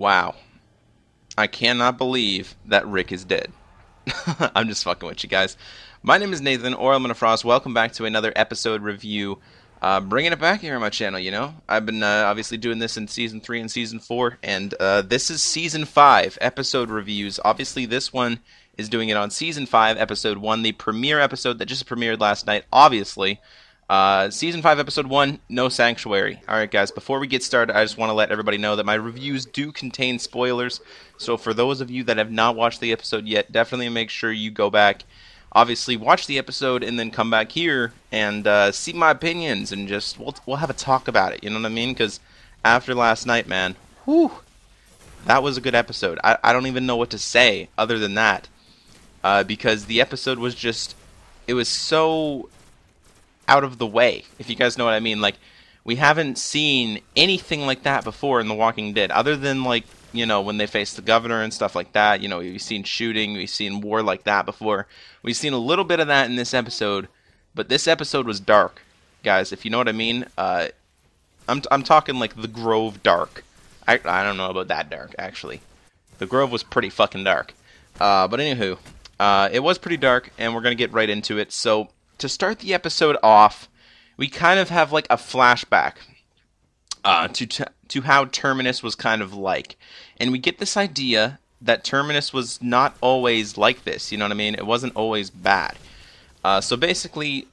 Wow. I cannot believe that Rick is dead. I'm just fucking with you guys. My name is Nathan, or ELEMENTofFROST. Welcome back to another episode review. Bringing it back here on my channel, you know. I've been obviously doing this in Season 3 and Season 4, and this is Season 5 episode reviews. Obviously, this one is doing it on Season 5, Episode 1, the premiere episode that just premiered last night, obviously. Season 5, Episode 1, No Sanctuary. Alright guys, before we get started, I just want to let everybody know that my reviews do contain spoilers, so for those of you that have not watched the episode yet, definitely make sure you go back, obviously watch the episode, and then come back here and see my opinions, and just, we'll have a talk about it, you know what I mean? Because after last night, man, whew, that was a good episode. I don't even know what to say other than that, because the episode was just, it was so out of the way, if you guys know what I mean. Like, we haven't seen anything like that before in The Walking Dead, other than, like, you know, when they face the governor and stuff like that. You know, we've seen shooting, we've seen war like that before. We've seen a little bit of that in this episode, but this episode was dark, guys, if you know what I mean. I'm talking like the Grove dark. I don't know about that dark, actually. The Grove was pretty fucking dark. But anywho, it was pretty dark, and we're gonna get right into it. So, to start the episode off, we kind of have like a flashback to how Terminus was kind of like. And we get this idea that Terminus was not always like this, you know what I mean? It wasn't always bad. So basically,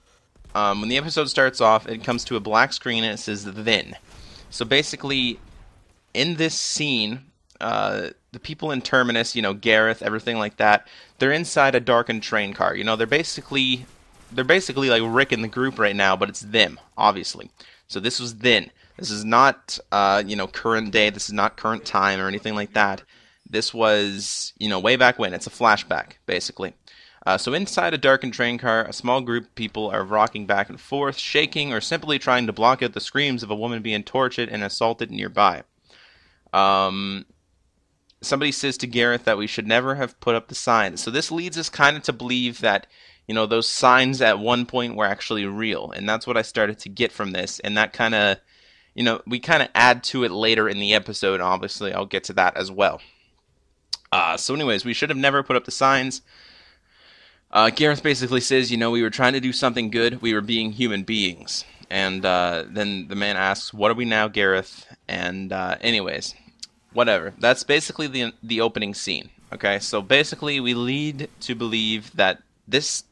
when the episode starts off, it comes to a black screen and it says then. So basically, in this scene, the people in Terminus, you know, Gareth, everything like that, they're inside a darkened train car. You know, they're basically like Rick in the group right now, but it's them, obviously. So this was then. This is not, you know, current day. This is not current time or anything like that. This was, you know, way back when. It's a flashback, basically. So inside a darkened train car, a small group of people are rocking back and forth, shaking, or simply trying to block out the screams of a woman being tortured and assaulted nearby. Somebody says to Gareth that we should never have put up the signs. So this leads us kind of to believe that, you know, those signs at one point were actually real. And that's what I started to get from this. And that kind of, you know, we kind of add to it later in the episode. Obviously, I'll get to that as well. So anyways, we should have never put up the signs. Gareth basically says, you know, we were trying to do something good. We were being human beings. And then the man asks, what are we now, Gareth? And anyways, whatever. That's basically the opening scene. Okay, so basically we lead to believe that this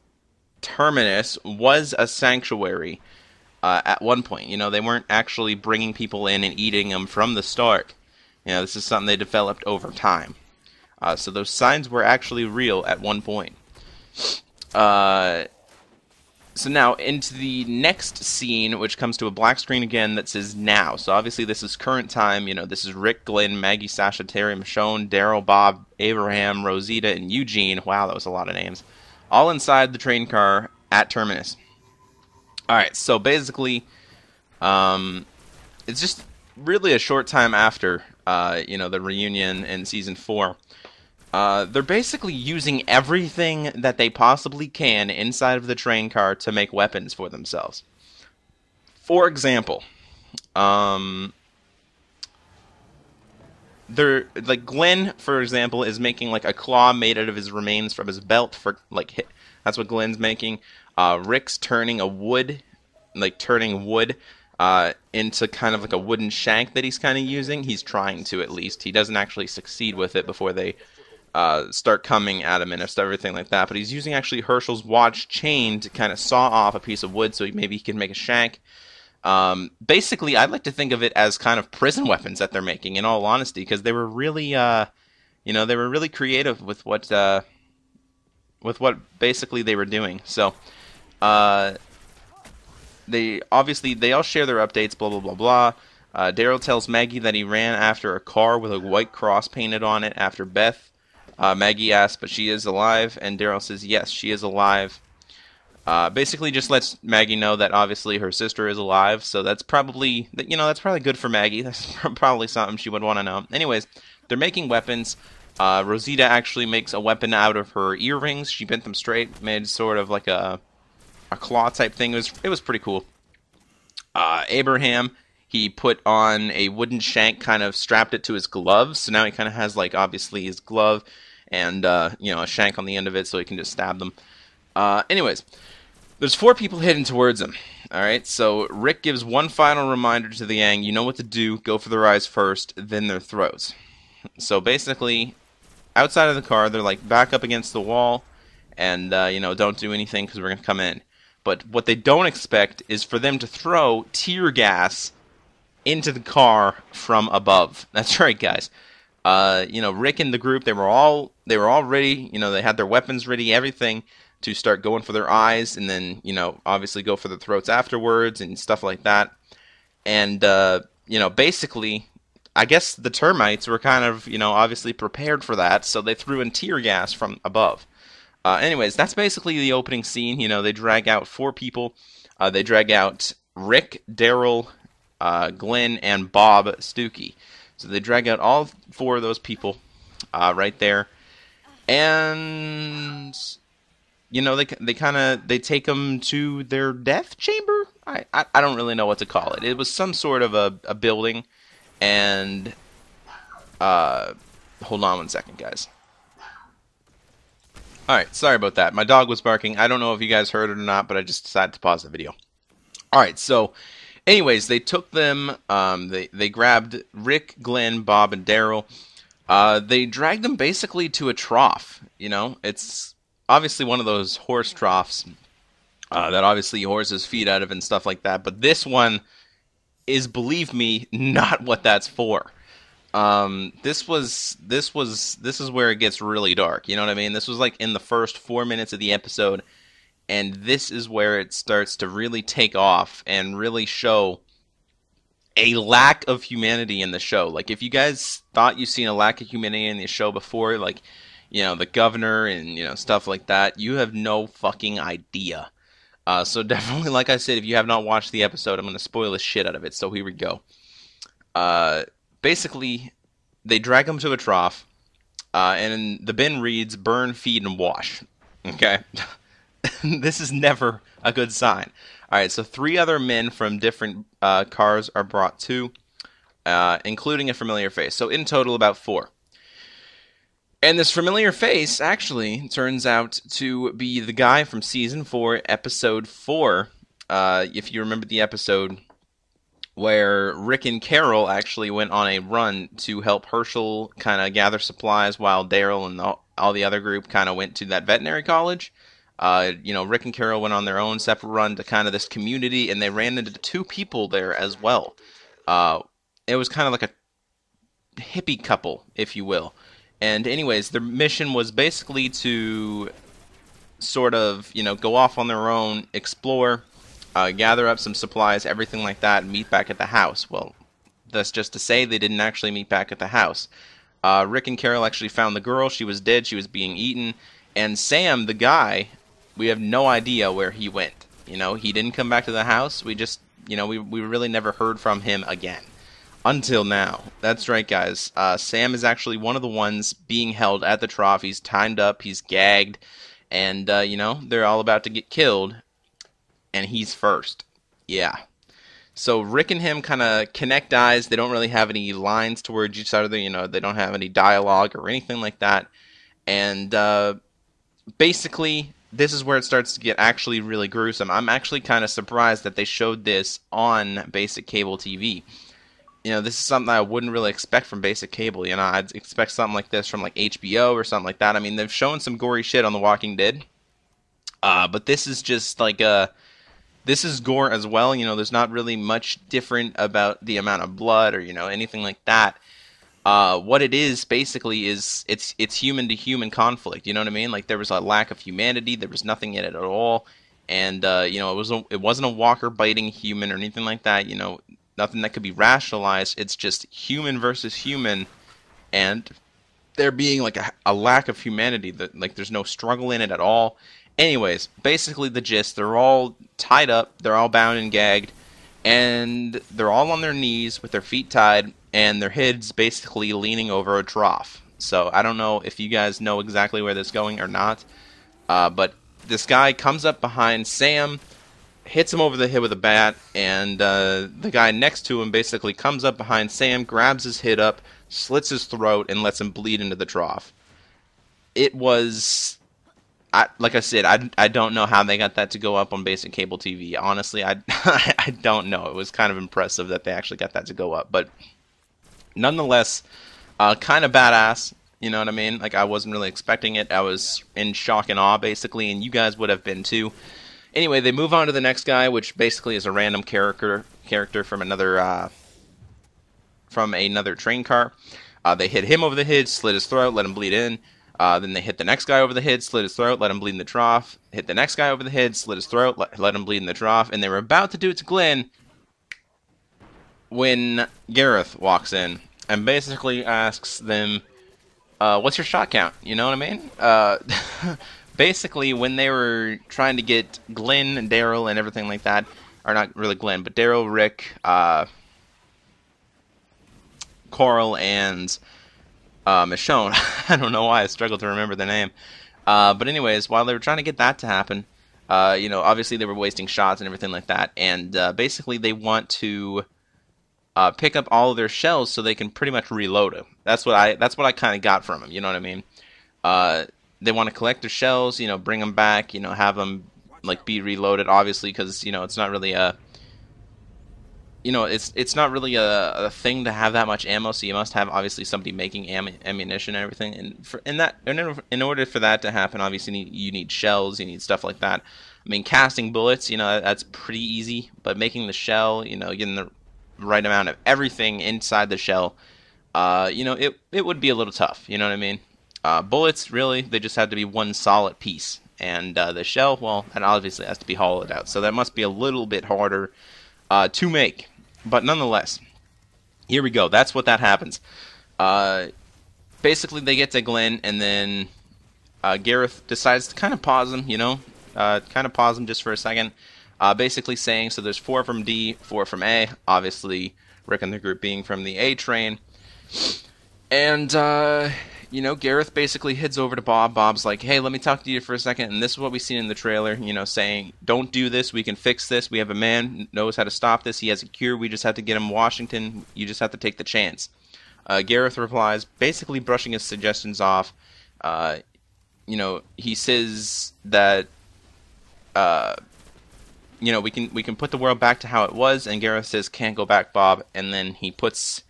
Terminus was a sanctuary at one point. You know, they weren't actually bringing people in and eating them from the start. You know, this is something they developed over time. So those signs were actually real at one point. So now, into the next scene, which comes to a black screen again that says now. So obviously this is current time. You know, this is Rick, Glenn, Maggie, Sasha, Terry, Michonne, Daryl, Bob, Abraham, Rosita, and Eugene. Wow, that was a lot of names. All inside the train car at Terminus. Alright, so basically, it's just really a short time after, you know, the reunion in Season 4. They're basically using everything that they possibly can inside of the train car to make weapons for themselves. For example, they're like Glenn, for example, is making like a claw made out of his remains from his belt for like that's what Glenn's making. Rick's turning wood into kind of like a wooden shank that he's kind of using. He's trying to, at least. He doesn't actually succeed with it before they start coming at him and everything like that. But he's using actually Herschel's watch chain to kind of saw off a piece of wood so maybe he can make a shank. Basically, I'd like to think of it as kind of prison weapons that they're making, in all honesty, because they were really, you know, they were really creative with what basically they were doing. So, they all share their updates, blah, blah, blah, blah. Daryl tells Maggie that he ran after a car with a white cross painted on it after Beth. Maggie asks, but she is alive, and Daryl says, yes, she is alive. Basically just lets Maggie know that obviously her sister is alive, so that's probably, you know, that's probably good for Maggie. That's probably something she would want to know. Anyways, they're making weapons. Rosita actually makes a weapon out of her earrings. She bent them straight, made sort of like a claw type thing. It was pretty cool. Abraham, he put on a wooden shank, kind of strapped it to his gloves. So now he kind of has, like, obviously his glove and, you know, a shank on the end of it so he can just stab them. Anyways, there's 4 people heading towards him. Alright, so Rick gives one final reminder to the gang. You know what to do. Go for their eyes first, then their throats. So basically, outside of the car, they're like back up against the wall and, you know, don't do anything because we're going to come in. But what they don't expect is for them to throw tear gas into the car from above. That's right, guys. You know, Rick and the group, they were all ready. You know, they had their weapons ready, everything, to start going for their eyes, and then, you know, obviously go for the throats afterwards and stuff like that. And, you know, basically, I guess the termites were kind of, you know, obviously prepared for that, so they threw in tear gas from above. Anyways, that's basically the opening scene. You know, they drag out 4 people. They drag out Rick, Daryl, Glenn, and Bob Stookie. So they drag out all 4 of those people right there. And, you know, they take them to their death chamber? I don't really know what to call it. It was some sort of a building. And, hold on one second, guys. Alright, sorry about that. My dog was barking. I don't know if you guys heard it or not, but I just decided to pause the video. Alright, so, anyways, they took them, they grabbed Rick, Glenn, Bob, and Daryl. They dragged them basically to a trough, you know? It's obviously one of those horse troughs that obviously horses feed out of and stuff like that, but this one is, believe me, not what that's for. This is where it gets really dark, you know what I mean? This was like in the first 4 minutes of the episode, and this is where it starts to really take off and really show a lack of humanity in the show. Like, if you guys thought you've seen a lack of humanity in the show before, like, you know, the governor and, you know, stuff like that, you have no fucking idea. So definitely, like I said, if you have not watched the episode, I'm going to spoil the shit out of it, so here we go. Basically, they drag them to a trough, and the bin reads, burn, feed, and wash. Okay? This is never a good sign. Alright, so 3 other men from different cars are brought too, including a familiar face. So in total, about 4. And this familiar face actually turns out to be the guy from Season 4, Episode 4. If you remember the episode where Rick and Carol actually went on a run to help Herschel kind of gather supplies while Daryl and all the other group kind of went to that veterinary college. You know, Rick and Carol went on their own separate run to kind of this community, and they ran into 2 people there as well. It was kind of like a hippie couple, if you will. And anyways, their mission was basically to sort of, you know, go off on their own, explore, gather up some supplies, everything like that, and meet back at the house. Well, that's just to say they didn't actually meet back at the house. Rick and Carol actually found the girl. She was dead. She was being eaten. And Sam, the guy, we have no idea where he went. You know, he didn't come back to the house. We just, you know, we really never heard from him again. Until now. That's right, guys. Sam is actually one of the ones being held at the trough. He's tied up, he's gagged, and, you know, they're all about to get killed, and he's first. Yeah. So Rick and him kind of connect eyes. They don't really have any lines towards each other. You know, they don't have any dialogue or anything like that. And, basically, this is where it starts to get actually really gruesome. I'm actually kind of surprised that they showed this on basic cable TV. You know, this is something I wouldn't really expect from basic cable. You know, I'd expect something like this from, like, HBO or something like that. I mean, they've shown some gory shit on The Walking Dead. But this is just, like, this is gore as well. You know, there's not really much different about the amount of blood or, you know, anything like that. What it is, basically, is it's human-to-human conflict. You know what I mean? Like, there was a lack of humanity. There was nothing in it at all. And, you know, it wasn't a walker biting human or anything like that, you know. Nothing that could be rationalized. It's just human versus human, and there being like a lack of humanity. That, like, there's no struggle in it at all. Anyways, basically the gist: they're all tied up, they're all bound and gagged, and they're all on their knees with their feet tied, and their heads basically leaning over a trough. So I don't know if you guys know exactly where this is going or not, but this guy comes up behind Sam. hits him over the head with a bat, and the guy next to him basically comes up behind Sam, grabs his head up, slits his throat, and lets him bleed into the trough. It was, like I said, I don't know how they got that to go up on basic cable TV. Honestly, I I don't know. It was kind of impressive that they actually got that to go up, but nonetheless, kind of badass. You know what I mean? Like, I wasn't really expecting it. I was in shock and awe, basically, and you guys would have been too. Anyway, they move on to the next guy, which basically is a random character from another train car. They hit him over the head, slit his throat, let him bleed in. Then they hit the next guy over the head, slit his throat, let him bleed in the trough. Hit the next guy over the head, slit his throat, let him bleed in the trough. And they were about to do it to Glenn when Gareth walks in and basically asks them, what's your shot count? You know what I mean? Basically, when they were trying to get Glenn and Daryl and everything like that, or not really Glenn, but Daryl, Rick, Coral, and Michonne. I don't know why I struggled to remember the name. But anyways, while they were trying to get that to happen, you know, obviously they were wasting shots and everything like that, and basically they want to pick up all of their shells so they can pretty much reload them. That's what I kind of got from them. You know what I mean? They want to collect their shells, you know, bring them back, you know, have them like be reloaded, obviously, because you know it's not really a, you know, it's not really a thing to have that much ammo. So you must have obviously somebody making ammunition and everything, and in order for that to happen, obviously you need shells, you need stuff like that. I mean, casting bullets, you know, that's pretty easy, but making the shell, you know, getting the right amount of everything inside the shell, you know, it would be a little tough. You know what I mean? Bullets, really, they just have to be one solid piece. And the shell, well, that obviously has to be hollowed out. So that must be a little bit harder to make. But nonetheless, here we go. That's what that happens. Basically, they get to Glenn, and then Gareth decides to kind of pause him, you know? Kind of pause him just for a second. Basically saying, so there's 4 from D, 4 from A. Obviously, Rick and the group being from the A train. And, you know, Gareth basically heads over to Bob. Bob's like, hey, let me talk to you for a second. And this is what we seen in the trailer, you know, saying, don't do this. We can fix this. We have a man who knows how to stop this. He has a cure. We just have to get him Washington. You just have to take the chance. Gareth replies, basically brushing his suggestions off. You know, he says that, you know, we can put the world back to how it was. And Gareth says, can't go back, Bob. And then he puts,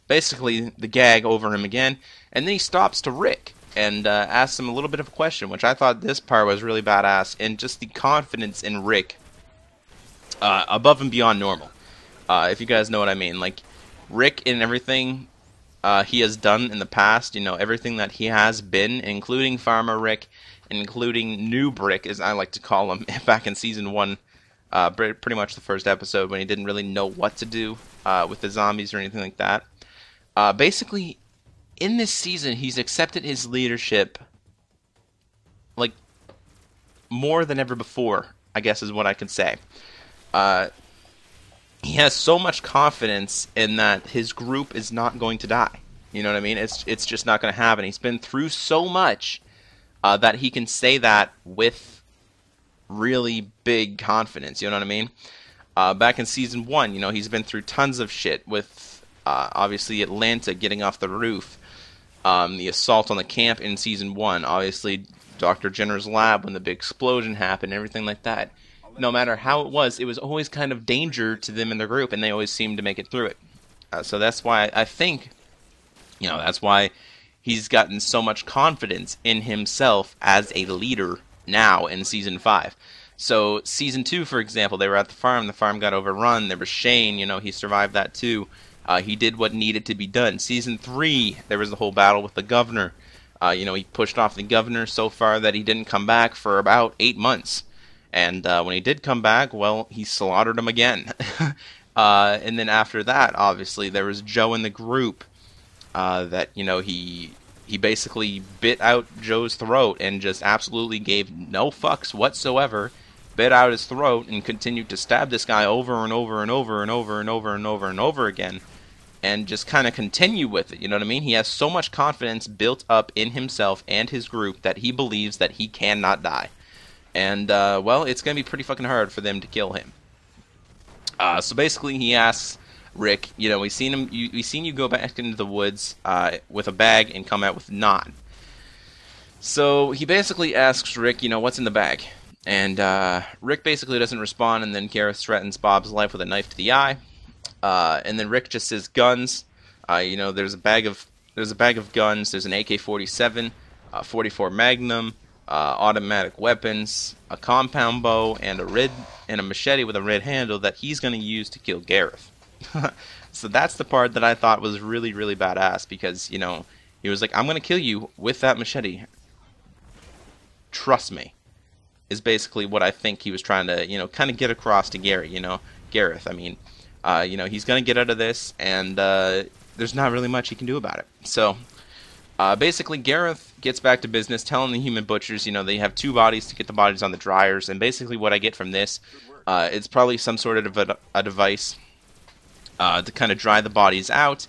basically the gag over him again, and then he stops to Rick and asks him a little bit of a question, which I thought this part was really badass, and just the confidence in Rick above and beyond normal, if you guys know what I mean. Like, Rick in everything he has done in the past, you know, everything that he has been, including Farmer Rick, including Noob Rick, as I like to call him, back in Season 1, pretty much the first episode, when he didn't really know what to do with the zombies or anything like that. Basically, in this season, he's accepted his leadership, like, more than ever before, I guess is what I could say. He has so much confidence in that his group is not going to die. You know what I mean? It's just not going to happen. He's been through so much that he can say that with really big confidence. You know what I mean? Back in Season 1, you know, he's been through tons of shit with... obviously Atlanta getting off the roof, the assault on the camp in Season 1, obviously Dr. Jenner's lab when the big explosion happened, everything like that. No matter how it was always kind of danger to them and their group, and they always seemed to make it through it. So that's why I think, you know, that's why he's gotten so much confidence in himself as a leader now in Season 5. So Season 2, for example, they were at the farm got overrun, there was Shane, you know, he survived that too. He did what needed to be done. Season 3, there was the whole battle with the governor. You know, he pushed off the governor so far that he didn't come back for about 8 months. And when he did come back, well, he slaughtered him again. And then after that, obviously, there was Joe in the group that, you know, he basically bit out Joe's throat and just absolutely gave no fucks whatsoever. Bit out his throat and continued to stab this guy over and over and over and over and over and over and over again. And just kind of continue with it, you know what I mean? He has so much confidence built up in himself and his group that he believes that he cannot die. And, well, it's going to be pretty fucking hard for them to kill him. So basically he asks Rick, you know, we seen you go back into the woods with a bag and come out with 9. So he basically asks Rick, you know, what's in the bag? And Rick basically doesn't respond, and then Gareth threatens Bob's life with a knife to the eye. And then Rick just says guns. You know, there's a bag of guns. There's an AK-47, 44 Magnum, automatic weapons, a compound bow, and a machete with a red handle that he's going to use to kill Gareth. So that's the part that I thought was really, really badass, because, you know, he was like, I'm going to kill you with that machete. Trust me, is basically what I think he was trying to, you know, kind of get across to Gareth. I mean, you know, he's going to get out of this, and there's not really much he can do about it. So, basically, Gareth gets back to business, telling the human butchers, you know, they have 2 bodies to get the bodies on the dryers, and basically what I get from this, it's probably some sort of a device to kind of dry the bodies out.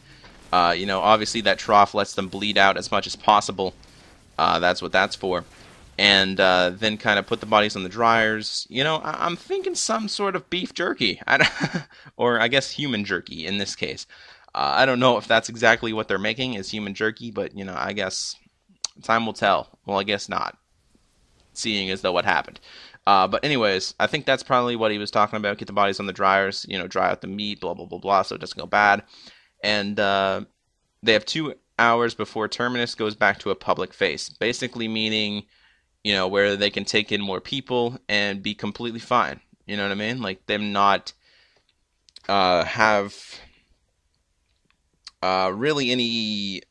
You know, obviously that trough lets them bleed out as much as possible. That's what that's for. And then kind of put the bodies on the dryers. You know, I'm thinking some sort of beef jerky. Or I guess human jerky in this case. I don't know if that's exactly what they're making is human jerky, but, you know, I guess time will tell. Well, I guess not, seeing as though what happened. But anyways, I think that's probably what he was talking about. Get the bodies on the dryers, you know, dry out the meat, blah, blah, blah, blah, so it doesn't go bad. And they have 2 hours before Terminus goes back to a public face. Basically meaning, you know, where they can take in more people and be completely fine. You know what I mean? Like, them not have really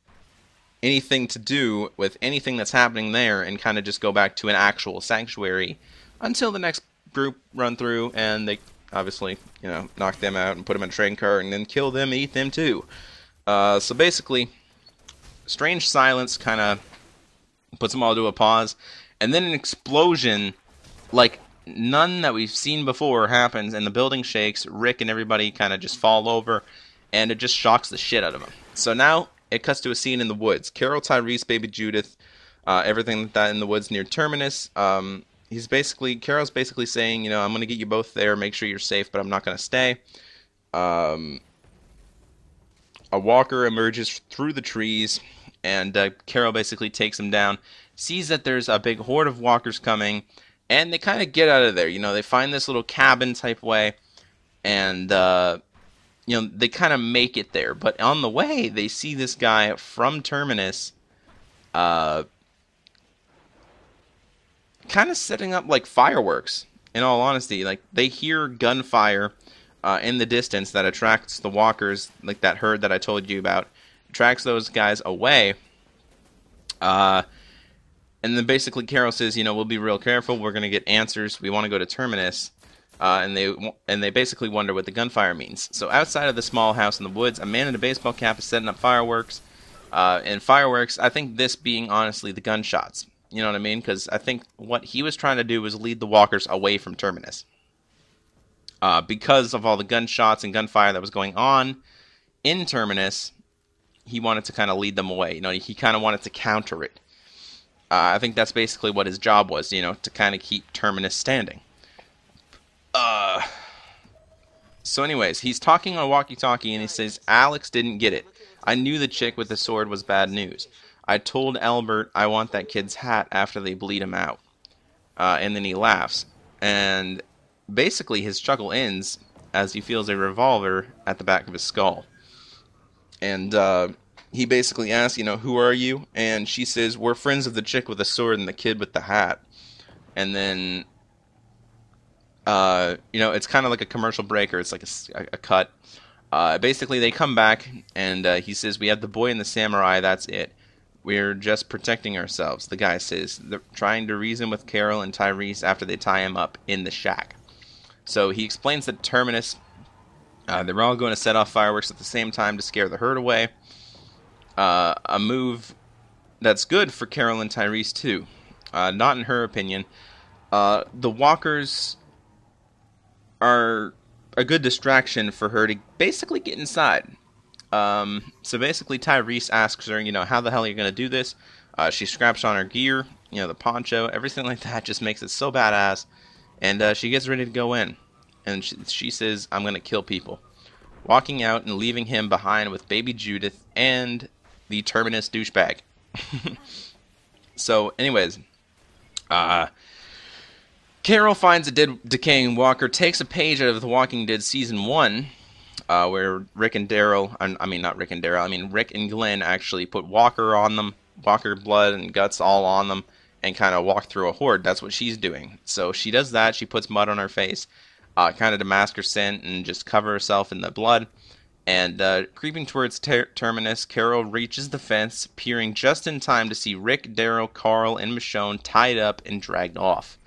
anything to do with anything that's happening there, and kind of just go back to an actual sanctuary until the next group run through, and they obviously, you know, knock them out and put them in a train car and then kill them and eat them too. So basically, strange silence kind of puts them all to a pause, and then an explosion like none that we've seen before happens, and the building shakes. Rick and everybody kind of just fall over, and it just shocks the shit out of them. So now it cuts to a scene in the woods. Carol, Tyrese, baby Judith, everything like that in the woods near Terminus. Carol's basically saying, you know, I'm going to get you both there, make sure you're safe, but I'm not going to stay. A walker emerges through the trees, and Carol basically takes him down, sees that there's a big horde of walkers coming, and they kind of get out of there. You know, they find this little cabin type way, and, you know, they kind of make it there. But on the way, they see this guy from Terminus, kind of setting up, like, fireworks, in all honesty. Like, they hear gunfire in the distance that attracts the walkers, like that herd that I told you about, attracts those guys away. And then basically Carol says, you know, we'll be real careful. We're going to get answers. We want to go to Terminus. And they basically wonder what the gunfire means. So outside of the small house in the woods, a man in a baseball cap is setting up fireworks. And fireworks, I think this being honestly the gunshots. You know what I mean? Because I think what he was trying to do was lead the walkers away from Terminus. Because of all the gunshots and gunfire that was going on in Terminus, he wanted to kind of lead them away. You know, he kind of wanted to counter it. I think that's basically what his job was, you know, to kind of keep Terminus standing. So anyways, he's talking on walkie-talkie, and he says, Alex didn't get it. I knew the chick with the sword was bad news. I told Albert I want that kid's hat after they bleed him out. And then he laughs. And basically his chuckle ends as he feels a revolver at the back of his skull. And he basically asks, you know, who are you? And she says, we're friends of the chick with the sword and the kid with the hat. And then, you know, it's kind of like a commercial break, or it's like a cut. Basically, they come back, and he says, we have the boy and the samurai, that's it. We're just protecting ourselves, the guy says. They're trying to reason with Carol and Tyrese after they tie him up in the shack. So he explains that Terminus, they're all going to set off fireworks at the same time to scare the herd away. A move that's good for Carol and Tyrese, too. Not in her opinion. The walkers are a good distraction for her to basically get inside. So basically Tyrese asks her, you know, how the hell are you going to do this? She straps on her gear, you know, the poncho, everything like that just makes it so badass. And she gets ready to go in, and she says, "I'm gonna kill people," walking out and leaving him behind with baby Judith and the Terminus douchebag. So, anyways, Carol finds a dead, decaying walker, takes a page out of The Walking Dead Season 1, where Rick and Daryl, I mean, not Rick and Daryl, I mean, Rick and Glenn actually put Walker on them, Walker blood and guts all on them, and kind of walk through a horde. That's what she's doing. So she does that, she puts mud on her face, kind of to mask her scent and just cover herself in the blood. And creeping towards Terminus, Carol reaches the fence, peering just in time to see Rick, Daryl, Carl, and Michonne tied up and dragged off.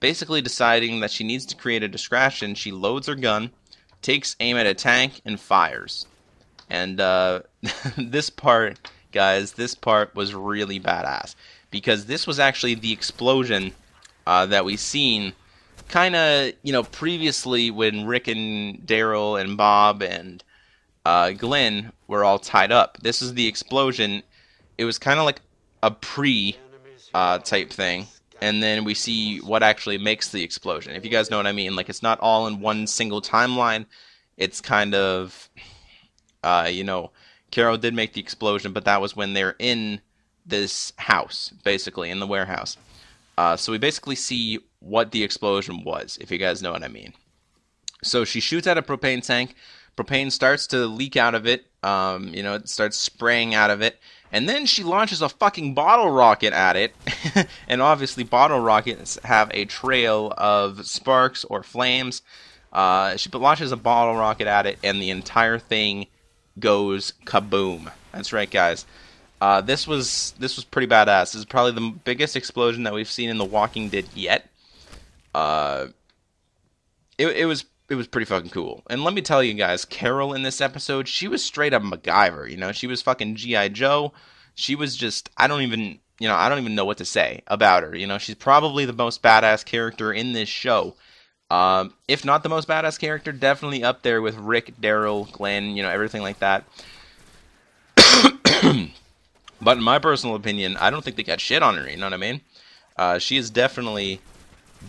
Basically deciding that she needs to create a distraction, she loads her gun, takes aim at a tank, and fires. And this part, guys, this part was really badass. Because this was actually the explosion that we seen kind of, you know, previously when Rick and Daryl and Bob and Glenn were all tied up. This is the explosion. It was kind of like a type thing. And then we see what actually makes the explosion. If you guys know what I mean. Like, it's not all in one single timeline. It's kind of, you know, Carol did make the explosion, but that was when they're in this house, basically, in the warehouse. So we basically see what the explosion was, if you guys know what I mean. So she shoots at a propane tank. Propane starts to leak out of it. You know, it starts spraying out of it. And then she launches a fucking bottle rocket at it. And obviously bottle rockets have a trail of sparks or flames. She launches a bottle rocket at it, and the entire thing goes kaboom. That's right, guys. This was pretty badass. This is probably the biggest explosion that we've seen in The Walking Dead yet. It was pretty fucking cool. And let me tell you guys, Carol in this episode, she was straight up MacGyver. You know, she was fucking G.I. Joe. She was just, I don't even know what to say about her. You know, she's probably the most badass character in this show. If not the most badass character, definitely up there with Rick, Daryl, Glenn, you know, everything like that. But in my personal opinion, I don't think they got shit on her, you know what I mean? She is definitely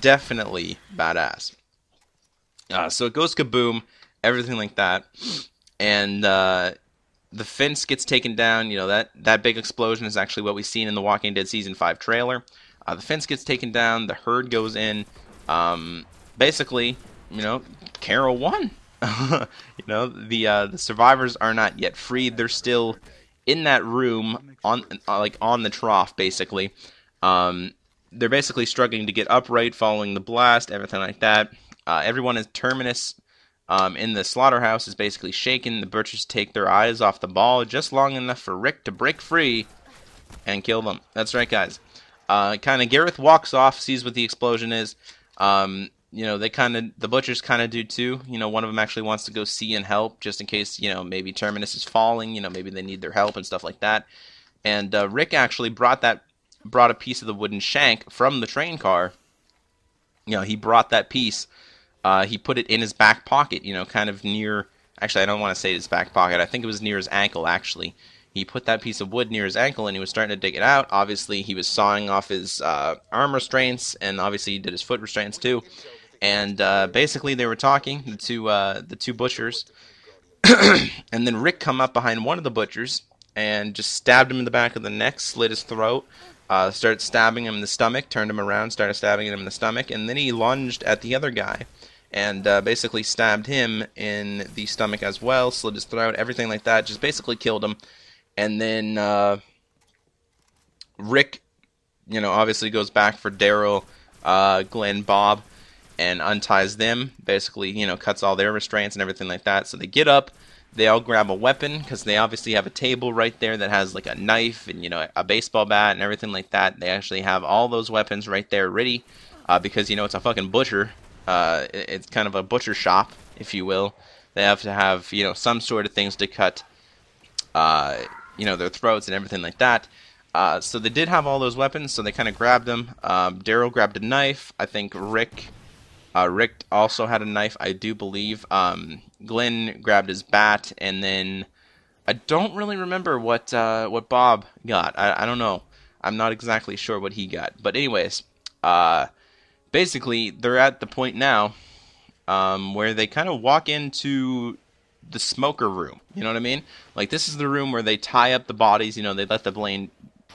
badass. So it goes kaboom, everything like that. And the fence gets taken down. You know, that big explosion is actually what we've seen in the Walking Dead Season 5 trailer. The fence gets taken down, the herd goes in. Basically, you know, Carol won. You know, the survivors are not yet freed. They're still in that room on the trough, basically. They're basically struggling to get upright following the blast, everything like that. Everyone in Terminus in the slaughterhouse is basically shaken. The butchers take their eyes off the ball just long enough for Rick to break free and kill them. That's right, guys. Kind of Gareth walks off, sees what the explosion is. You know, the butchers kind of do too. You know, one of them actually wants to go see and help, just in case, you know, maybe Terminus is falling. You know, maybe they need their help and stuff like that. And Rick actually brought a piece of the wooden shank from the train car. You know, he brought that piece. He put it in his back pocket. You know, kind of near. Actually, I don't want to say his back pocket. I think it was near his ankle. Actually, he put that piece of wood near his ankle, and he was starting to dig it out. Obviously, he was sawing off his arm restraints, and obviously he did his foot restraints too. And basically, they were talking, the two butchers, and then Rick come up behind one of the butchers and just stabbed him in the back of the neck, slit his throat, started stabbing him in the stomach, turned him around, started stabbing him in the stomach, and then he lunged at the other guy and basically stabbed him in the stomach as well, slit his throat, everything like that, just basically killed him. And then Rick, you know, obviously goes back for Daryl, Glenn, Bob, and unties them, basically, you know, cuts all their restraints and everything like that. So they get up, they all grab a weapon, because they obviously have a table right there that has, like, a knife and, you know, a baseball bat and everything like that. They actually have all those weapons right there ready, because, you know, it's a fucking butcher. It's kind of a butcher shop, if you will. They have to have, you know, some sort of things to cut, you know, their throats and everything like that. So they did have all those weapons, so they kind of grabbed them. Daryl grabbed a knife. I think Rick also had a knife, I do believe. Glenn grabbed his bat, and then I don't really remember what Bob got. I don't know. I'm not exactly sure what he got. But anyways, basically, they're at the point now where they kind of walk into the smoker room. You know what I mean? Like, this is the room where they tie up the bodies. You know, they let the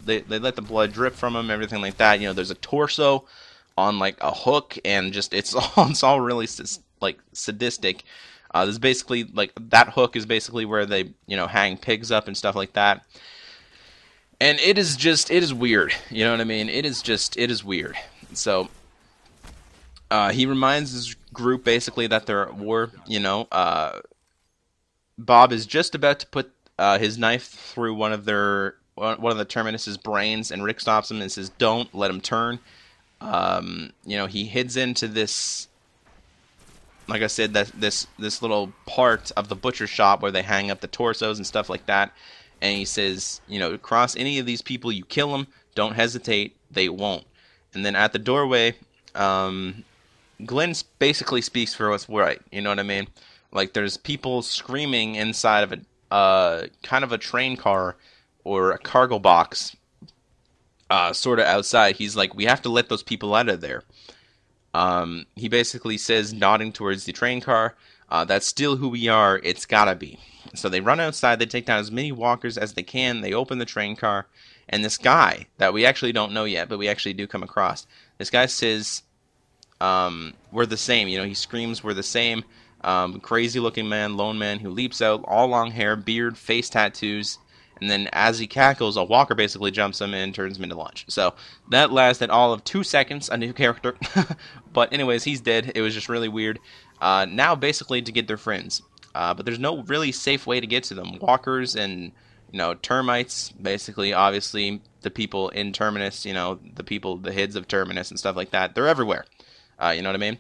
they let the blood drip from them, everything like that. You know, there's a torso on like a hook, and just it's all really like sadistic. This is basically like that hook is basically where they hang pigs up and stuff like that. And it is weird. You know what I mean? It is weird. So he reminds his group basically that they're at war. Bob is just about to put his knife through one of the Terminus's brains, and Rick stops him and says, "Don't let him turn." He heads into this, like I said, this little part of the butcher shop where they hang up the torsos and stuff like that. And he says, cross any of these people, you kill them. Don't hesitate. They won't. And then at the doorway, Glenn basically speaks for what's right. You know what I mean? Like, there's people screaming inside of a kind of a train car or a cargo box, sort of outside. He's like, we have to let those people out of there. He basically says, nodding towards the train car, that's still who we are. It's gotta be. So they run outside. They take down as many walkers as they can. They open the train car. And this guy that we actually don't know yet, but we actually do come across, this guy says, we're the same. He screams, we're the same. Crazy looking man, lone man who leaps out, all long hair, beard, face tattoos. And then as he cackles, a walker basically jumps him and turns him into lunch. So that lasted all of 2 seconds, a new character. But anyways, he's dead. It was just really weird. Now basically to get their friends. But there's no really safe way to get to them. Walkers and, termites, basically, obviously, the people in Terminus, the heads of Terminus and stuff like that, they're everywhere. You know what I mean?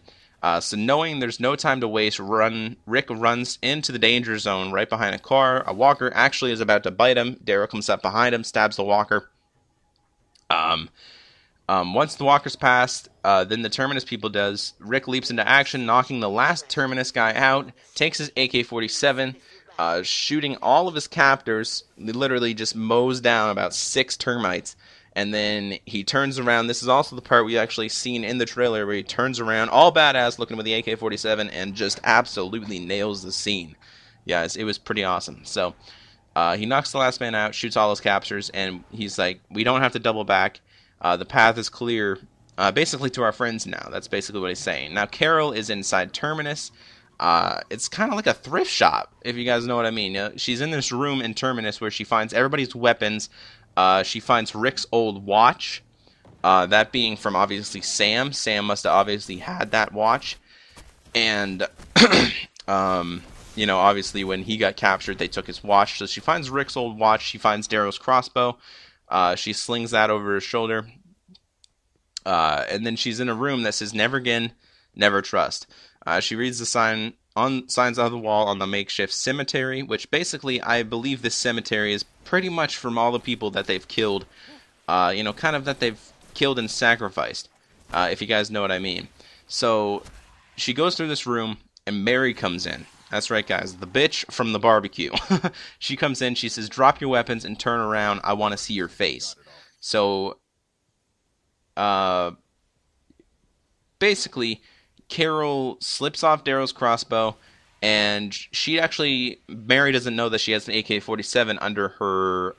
So knowing there's no time to waste, Rick runs into the danger zone right behind a car. A walker actually is about to bite him. Daryl comes up behind him, stabs the walker. Once the walker's passed, then the Terminus people does. Rick leaps into action, knocking the last Terminus guy out, takes his AK-47, shooting all of his captors. He literally just mows down about 6 termites. And then he turns around. This is also the part we actually seen in the trailer where he turns around, all badass looking with the AK-47, and just absolutely nails the scene. Yes, it was pretty awesome. So he knocks the last man out, shoots all his captors, and he's like, we don't have to double back. The path is clear, basically to our friends now. That's basically what he's saying. Now, Carol is inside Terminus. It's kind of like a thrift shop, if you guys know what I mean. She's in this room in Terminus where she finds everybody's weapons. She finds Rick's old watch, that being from obviously Sam. Sam must have obviously had that watch. And, obviously when he got captured, they took his watch. So she finds Rick's old watch. She finds Darrow's crossbow. She slings that over her shoulder. And then she's in a room that says, never again, never trust. She reads the signs on the wall on the makeshift cemetery, which basically I believe this cemetery is pretty much from all the people that they've killed, kind of that they've killed and sacrificed, if you guys know what I mean. So she goes through this room, and Mary comes in. That's right, guys, the bitch from the barbecue. She comes in, she says, drop your weapons and turn around, I want to see your face. So, basically, Carol slips off Darrow's crossbow, and Mary doesn't know that she has an AK-47 under her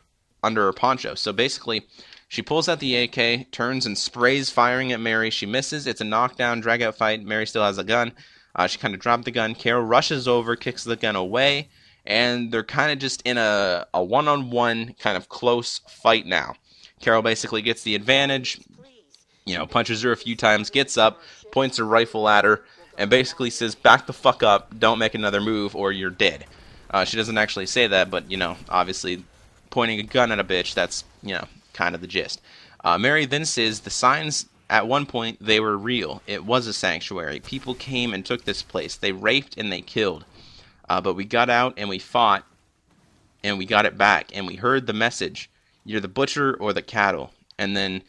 poncho. So basically, she pulls out the AK, turns and sprays, firing at Mary. She misses. It's a knockdown, drag-out fight. Mary still has a gun. She kind of dropped the gun. Carol rushes over, kicks the gun away, and they're kind of just in a one-on-one kind of close fight now. Carol basically gets the advantage, punches her a few times, gets up, points her rifle at her, and basically says, back the fuck up, don't make another move, or you're dead. She doesn't actually say that, but, obviously, pointing a gun at a bitch, that's, kind of the gist. Mary then says, the signs, at one point, they were real. It was a sanctuary. People came and took this place. They raped and they killed. But we got out and we fought, and we got it back, and we heard the message. You're the butcher or the cattle. And then,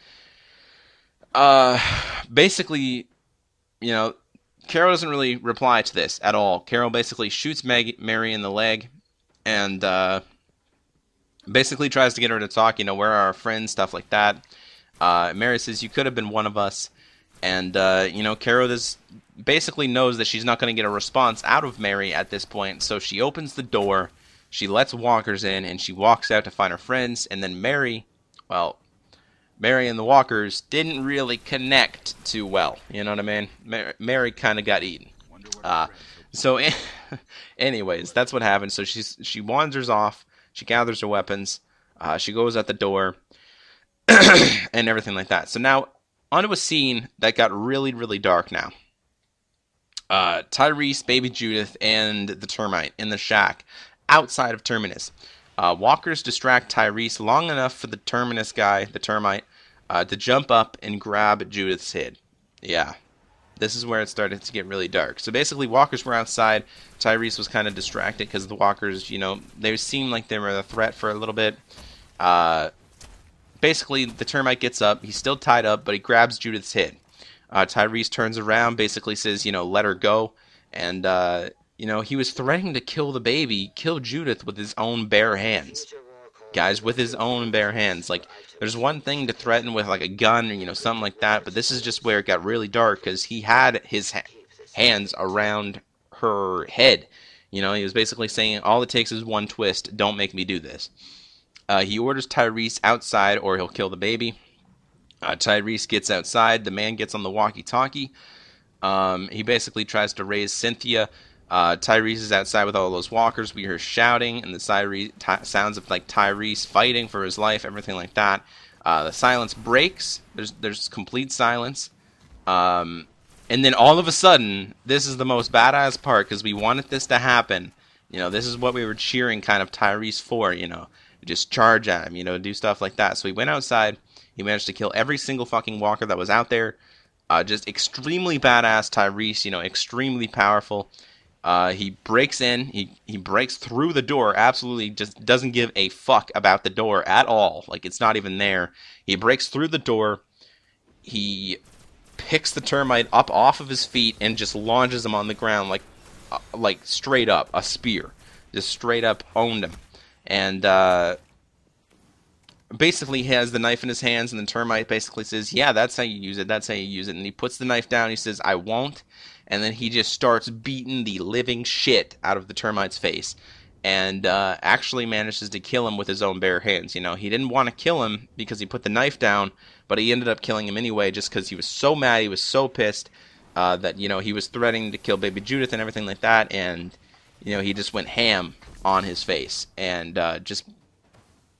basically, Carol doesn't really reply to this at all. Carol basically shoots Mary in the leg, and Basically tries to get her to talk, where are our friends, stuff like that. Mary says, you could have been one of us. And, Carol basically knows that she's not going to get a response out of Mary at this point, so she opens the door, she lets walkers in, and she walks out to find her friends, and then Mary and the walkers didn't really connect too well, you know what I mean? Mary kind of got eaten. So, anyways, that's what happened. So she wanders off, she gathers her weapons, she goes out the door, and everything like that. So now, onto a scene that got really, really dark now. Tyrese, Baby Judith, and the Termite in the shack outside of Terminus. Walkers distract Tyrese long enough for the Terminus guy, the Termite, to jump up and grab Judith's head. Yeah, this is where it started to get really dark. So basically, walkers were outside. Tyrese was kind of distracted because the walkers, they seemed like they were a threat for a little bit. Basically, the Termite gets up. He's still tied up, but he grabs Judith's head. Tyrese turns around, basically says, let her go. And, he was threatening to kill the baby, kill Judith with his own bare hands. Guys, with his own bare hands. Like, there's one thing to threaten with, like, a gun or, something like that, but this is just where it got really dark, because he had his hands around her head. He was basically saying, all it takes is one twist, don't make me do this. He orders Tyrese outside or he'll kill the baby. Tyrese gets outside. The man gets on the walkie-talkie. He basically tries to raise Cynthia. Tyrese is outside with all those walkers. We hear shouting and the sounds of like Tyrese fighting for his life, everything like that. The silence breaks. There's complete silence. And then all of a sudden, this is the most badass part because we wanted this to happen. This is what we were cheering kind of Tyrese for, just charge at him, do stuff like that. So he went outside. He managed to kill every single fucking walker that was out there. Just extremely badass Tyrese, extremely powerful. He breaks in. He breaks through the door. Absolutely just doesn't give a fuck about the door at all. Like, it's not even there. He breaks through the door. He picks the Termite up off of his feet and just launches him on the ground like straight up, a spear. Just straight up owned him. And basically he has the knife in his hands, and the Termite basically says, yeah, that's how you use it, that's how you use it. And he puts the knife down, he says, I won't. And then he just starts beating the living shit out of the Termite's face. And actually manages to kill him with his own bare hands. He didn't want to kill him because he put the knife down, but he ended up killing him anyway just because he was so mad, he was so pissed that, he was threatening to kill baby Judith and everything like that. And, he just went ham on his face and just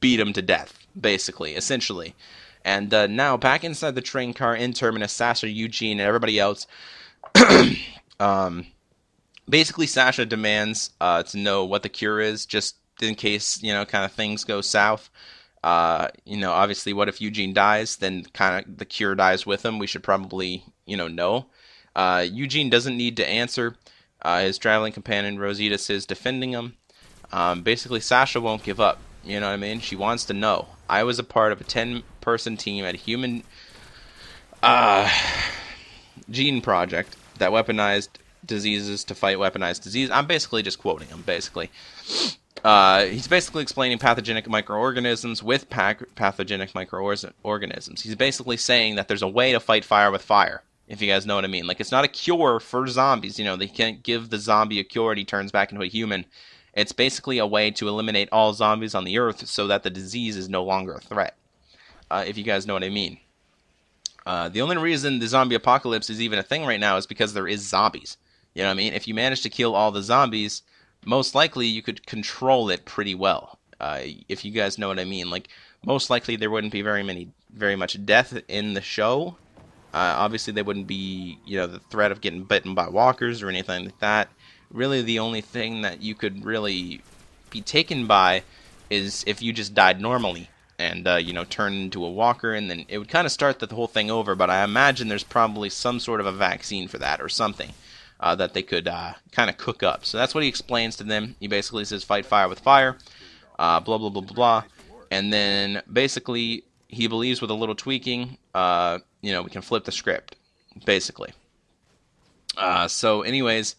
beat him to death, basically, essentially. And now, back inside the train car in Terminus, Sasha, Eugene, and everybody else, basically Sasha demands to know what the cure is, just in case, kind of things go south. Obviously, what if Eugene dies? Then kind of the cure dies with him. We should probably, know. Eugene doesn't need to answer. His traveling companion, Rosita, is defending him. Basically, Sasha won't give up. You know what I mean? She wants to know. I was a part of a 10-person team at a human gene project that weaponized diseases to fight weaponized disease. I'm basically just quoting him, basically. He's basically explaining pathogenic microorganisms with pathogenic microorganisms. He's basically saying that there's a way to fight fire with fire, if you guys know what I mean. Like, it's not a cure for zombies. They can't give the zombie a cure and he turns back into a human. It's basically a way to eliminate all zombies on the earth so that the disease is no longer a threat, if you guys know what I mean. The only reason the zombie apocalypse is even a thing right now is because there is zombies. You know what I mean? If you manage to kill all the zombies, most likely you could control it pretty well, if you guys know what I mean. Like, most likely there wouldn't be very much death in the show. Obviously, there wouldn't be, the threat of getting bitten by walkers or anything like that. Really, the only thing that you could really be taken by is if you just died normally and, turned into a walker, and then it would kind of start the whole thing over, but I imagine there's probably some sort of a vaccine for that or something that they could kind of cook up. So that's what he explains to them. He basically says, fight fire with fire, blah, blah, blah, blah, blah. And then, basically, he believes with a little tweaking, we can flip the script, basically. So, anyways,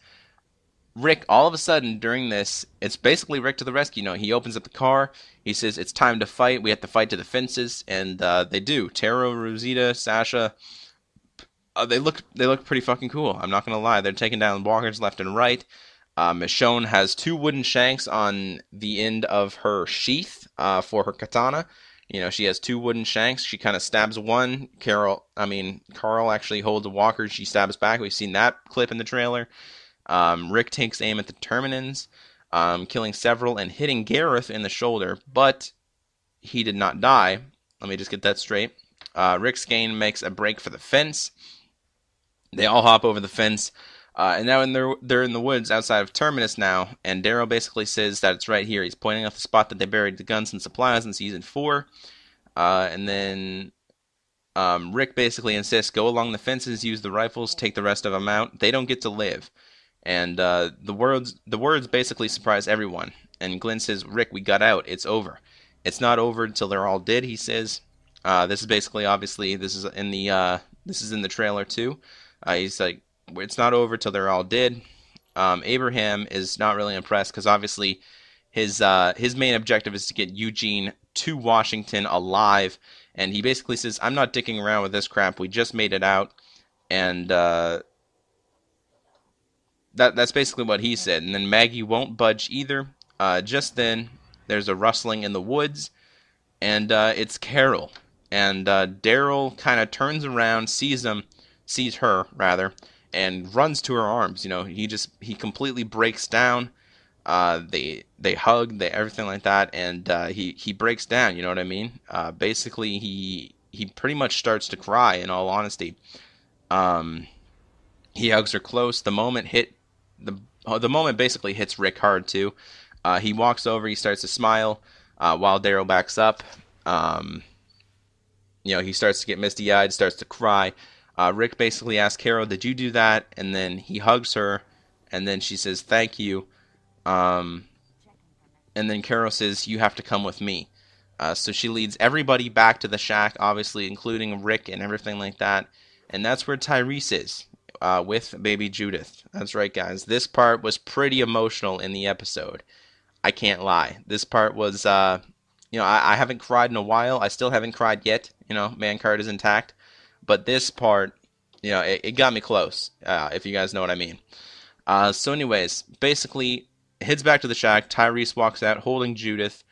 Rick, all of a sudden during this, it's basically Rick to the rescue. He opens up the car. He says, "It's time to fight. We have to fight to the fences," and they do. Taro, Rosita, Sasha, they look pretty fucking cool. I'm not gonna lie. They're taking down walkers left and right. Michonne has two wooden shanks on the end of her sheath for her katana. She has two wooden shanks. She kind of stabs one. Carl actually holds a walker. She stabs back. We've seen that clip in the trailer. Rick takes aim at the Terminans, killing several and hitting Gareth in the shoulder, but he did not die. Let me just get that straight. Rick Skane makes a break for the fence. They all hop over the fence, and now they're in the woods outside of Terminus now, and Daryl basically says that it's right here. He's pointing out the spot that they buried the guns and supplies in Season 4, and then Rick basically insists, go along the fences, use the rifles, take the rest of them out. They don't get to live. And the words basically surprise everyone. And Glenn says, "Rick, we got out. It's over." It's not over until they're all dead, he says. This is basically, obviously, this is in the trailer too. He's like, it's not over till they're all dead. Abraham is not really impressed because obviously his main objective is to get Eugene to Washington alive, and he basically says, "I'm not dicking around with this crap. We just made it out," and that's basically what he said. And then Maggie won't budge either. Just then, there's a rustling in the woods, and it's Carol. And Daryl kind of turns around, sees her rather, and runs to her arms. He completely breaks down. They hug, everything like that, and he breaks down. You know what I mean? Basically, he pretty much starts to cry. In all honesty, he hugs her close. The moment basically hits Rick hard too. He walks over. He starts to smile while Daryl backs up. He starts to get misty-eyed, starts to cry. Rick basically asks Carol, "Did you do that?" And then he hugs her, and then she says, "Thank you." And then Carol says, "You have to come with me." So she leads everybody back to the shack, obviously, including Rick and everything like that. And that's where Tyrese is, with baby Judith. That's right, guys. This part was pretty emotional in the episode. I can't lie. This part was, I haven't cried in a while. I still haven't cried yet. Man card is intact. But this part, it got me close, if you guys know what I mean. So anyways, basically, heads back to the shack. Tyrese walks out holding Judith.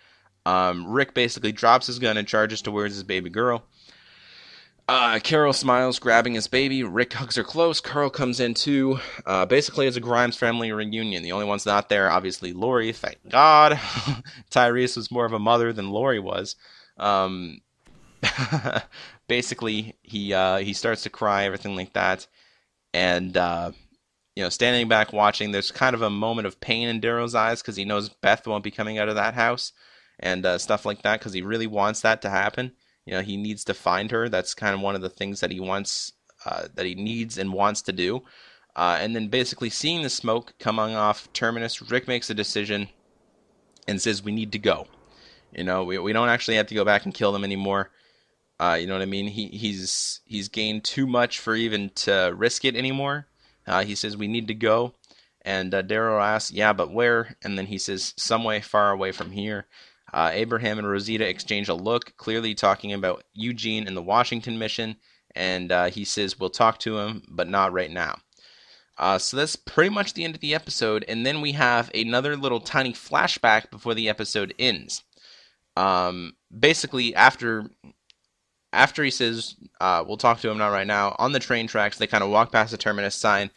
Rick basically drops his gun and charges towards his baby girl. Carol smiles, grabbing his baby. Rick hugs her close. Carl comes in too. Basically, it's a Grimes family reunion. The only one's not there, obviously, Lori. Thank God. Tyrese was more of a mother than Lori was. Basically, he starts to cry, everything like that, and standing back watching. There's kind of a moment of pain in Daryl's eyes because he knows Beth won't be coming out of that house and stuff like that because he really wants that to happen. He needs to find her. That's kind of one of the things that he wants, that he needs and wants to do. And then basically seeing the smoke coming off Terminus, Rick makes a decision and says, "We need to go. We don't actually have to go back and kill them anymore." You know what I mean? He's gained too much for even to risk it anymore. He says, "We need to go." And Daryl asks, "Yeah, but where?" And then he says, "Somewhere far away from here." Abraham and Rosita exchange a look, clearly talking about Eugene and the Washington mission. And he says, "We'll talk to him, but not right now." So that's pretty much the end of the episode. And then we have another little tiny flashback before the episode ends. Basically, after he says, "We'll talk to him, not right now," on the train tracks, they kind of walk past the Terminus sign,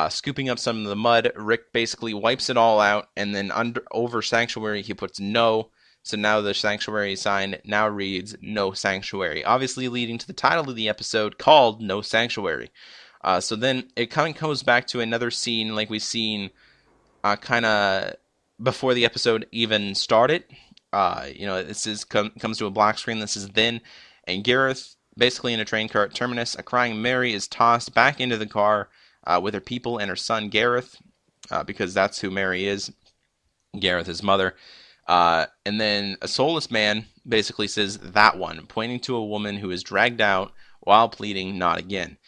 scooping up some of the mud. Rick basically wipes it all out, and then over Sanctuary, he puts "no." So now the Sanctuary sign now reads "No Sanctuary," obviously leading to the title of the episode called "No Sanctuary." So then it kind of goes back to another scene like we've seen kind of before the episode even started. This comes to a black screen. This is then. And Gareth, basically in a train car at Terminus, a crying Mary is tossed back into the car with her people and her son Gareth, because that's who Mary is. Gareth, his mother. And then a soulless man basically says, "That one," pointing to a woman who is dragged out while pleading, "Not again."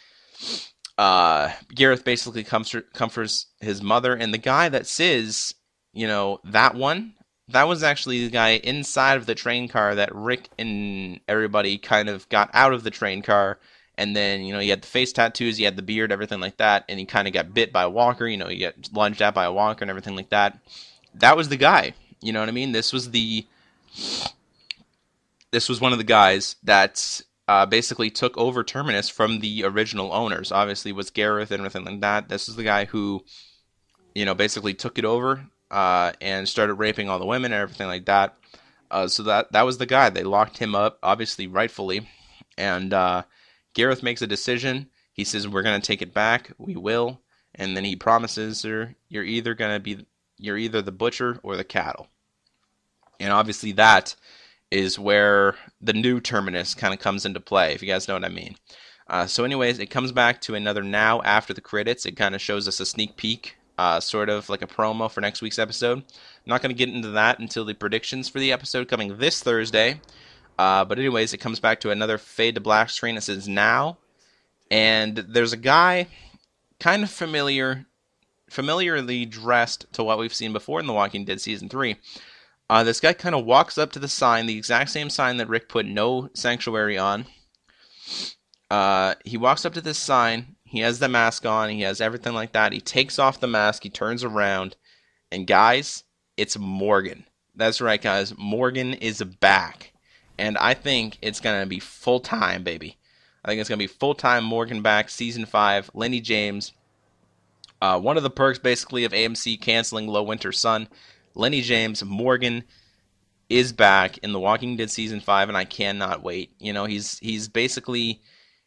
Gareth basically comforts his mother, and the guy that says, that was actually the guy inside of the train car that Rick and everybody kind of got out of the train car. And then, he had the face tattoos, he had the beard, everything like that, and he kind of got bit by a walker, he got lunged at by a walker and everything like that. That was the guy, you know what I mean? This was one of the guys that basically took over Terminus from the original owners. Obviously, was Gareth and everything like that. This is the guy who, basically took it over and started raping all the women and everything like that. So that was the guy. They locked him up, obviously, rightfully. And Gareth makes a decision. He says, "We're gonna take it back. We will." And then he promises her, "You're either the butcher or the cattle." And obviously, that is where the new Terminus kind of comes into play, if you guys know what I mean. So anyways, it comes back to another now after the credits. It kind of shows us a sneak peek, sort of like a promo for next week's episode. I'm not going to get into that until the predictions for the episode coming this Thursday. But anyways, it comes back to another fade to black screen. It says now. And there's a guy kind of familiarly dressed to what we've seen before in The Walking Dead Season 3. This guy kind of walks up to the sign, the exact same sign that Rick put no sanctuary on. He walks up to this sign. He has the mask on. He has everything like that. He takes off the mask. He turns around. And guys, it's Morgan. That's right, guys. Morgan is back. And I think it's going to be full-time, baby. I think it's going to be full-time Morgan back, Season 5, Lenny James. One of the perks, basically, of AMC canceling Low Winter Sun. Lenny James, Morgan, is back in The Walking Dead Season 5, and I cannot wait.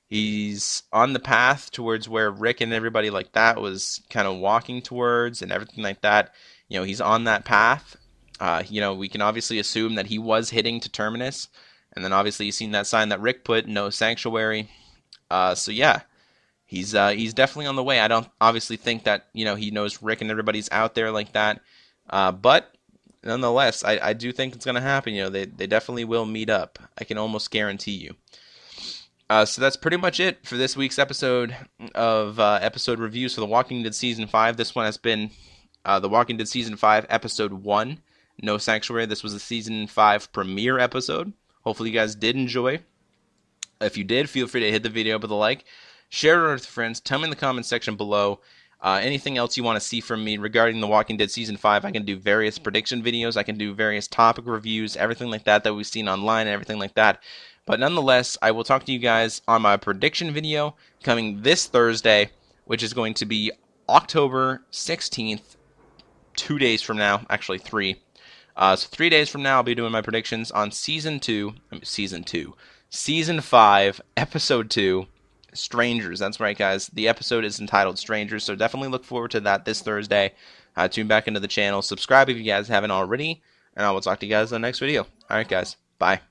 He's on the path towards where Rick and everybody like that was kind of walking towards and everything like that. He's on that path. We can obviously assume that he was heading to Terminus. And then obviously you've seen that sign that Rick put, no sanctuary. So yeah, he's definitely on the way. I don't obviously think that, he knows Rick and everybody's out there like that. But nonetheless, I do think it's going to happen. They definitely will meet up. I can almost guarantee you. So that's pretty much it for this week's episode of episode reviews for The Walking Dead Season 5. This one has been The Walking Dead Season 5, Episode 1, No Sanctuary. This was the Season 5 premiere episode. Hopefully you guys did enjoy. If you did, feel free to hit the video with a like. Share it with friends. Tell me in the comment section below anything else you want to see from me regarding The Walking Dead Season 5. I can do various prediction videos. I can do various topic reviews, everything like that we've seen online and everything like that. But nonetheless, I will talk to you guys on my prediction video coming this Thursday, which is going to be October 16th, 2 days from now. Actually, 3. So 3 days from now, I'll be doing my predictions on Season 5, Episode 2, Strangers. That's right, guys. The episode is entitled Strangers, so definitely look forward to that this Thursday. Tune back into the channel. Subscribe if you guys haven't already, and I will talk to you guys in the next video. Alright, guys. Bye.